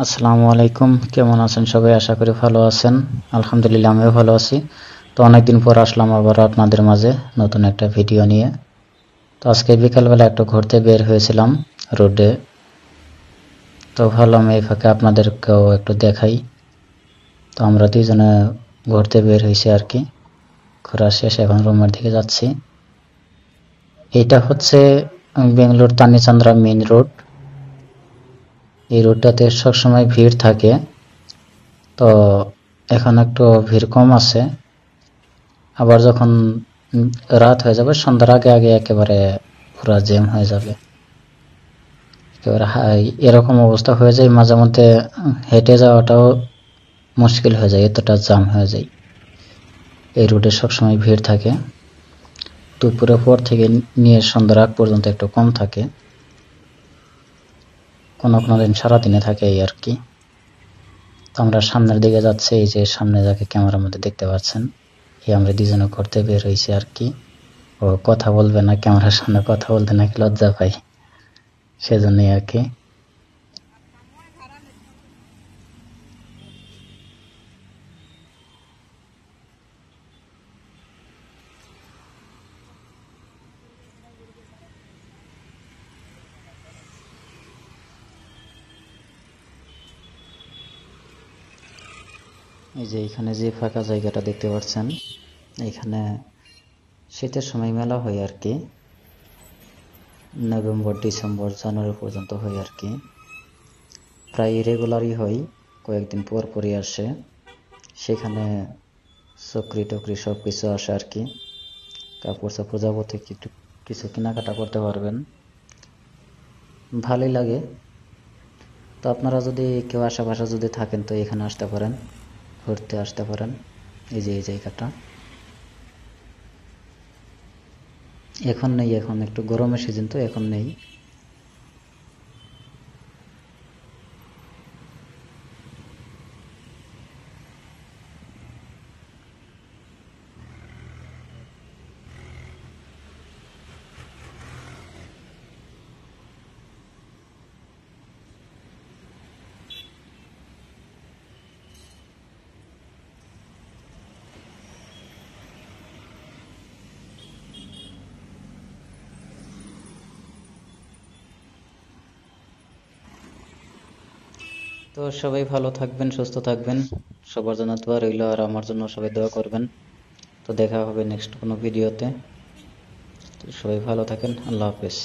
আসসালামু আলাইকুম, কেমন আছেন সবাই? আশা করি ভালো আছেন। আলহামদুলিল্লাহ, আমিও ভালো আছি। তো অনেকদিন পর আসলাম আবার আপনাদের মাঝে নতুন একটা ভিডিও নিয়ে। তো আজকে বিকালবেলা একটু ঘুরতে বের হয়েছিলাম রোডে। তো ভাবলাম এই ফাঁকে আপনাদেরকেও একটু দেখাই। তো আমরা দুইজনে ঘুরতে বের হয়েছি আর কি। ঘোরা শেষ, এখন রুমের দিকে যাচ্ছি। এইটা হচ্ছে বেঙ্গালুরু তানিচান্দ্রা মেইন রোড। এই রোডটাতে সবসময় ভিড় থাকে, তো এখন একটু ভিড় কম আছে। আবার যখন রাত হয়ে যাবে, সন্ধ্যার আগে আগে একেবারে পুরা জ্যাম হয়ে যাবে। একেবারে এরকম অবস্থা হয়ে যায়, মাঝে মধ্যে হেঁটে যাওয়াটাও মুশকিল হয়ে যায়, এতটা জ্যাম হয়ে যায়। এই রোডে সবসময় ভিড় থাকে। দুপুরের পর থেকে নিয়ে সন্ধ্যার আগ পর্যন্ত একটু কম থাকে, কোনো কোনো দিন সারাদিনে থাকে এই আর কি। তো আমরা সামনের দিকে যাচ্ছি, এই যে সামনে যাকে ক্যামেরার মধ্যে দেখতে পাচ্ছেন, এই আমরা দুজনে ঘুরতে বের হয়েছি আর কি। ও কথা বলবে না, ক্যামেরার সামনে কথা বলতে নাকি লজ্জা পাই, সেজন্যই আর কি। এই যে এখানে যে ফাঁকা জায়গাটা দেখতে পাচ্ছেন, এখানে শীতের সময় মেলা হয় আর কি। নভেম্বর, ডিসেম্বর, জানুয়ারি পর্যন্ত হয় আর কি। প্রায় রেগুলারই হয়, কয়েকদিন পর পরই আসে। সেখানে চকরি টকরি সব কিছু আসে আর কি। কাপড় চাপড় যাবতীয় কিছু কেনাকাটা করতে পারবেন, ভালোই লাগে। তো আপনারা যদি কেউ আশেপাশে যদি থাকেন, তো এখানে আসতে পারেন, ঘুরতে আসতে পারেন। এই যে এই জায়গাটা এখন নেই, এখন একটু গরমের সিজন, তো এখন নেই। তো সবাই ভালো থাকবেন, সুস্থ থাকবেন, সবার জন্য দোয়া রইল, আর আমার জন্য সবাই দোয়া করবেন। তো দেখা হবে নেক্সট কোনো ভিডিওতে। তো সবাই ভালো থাকেন, আল্লাহ হাফেজ।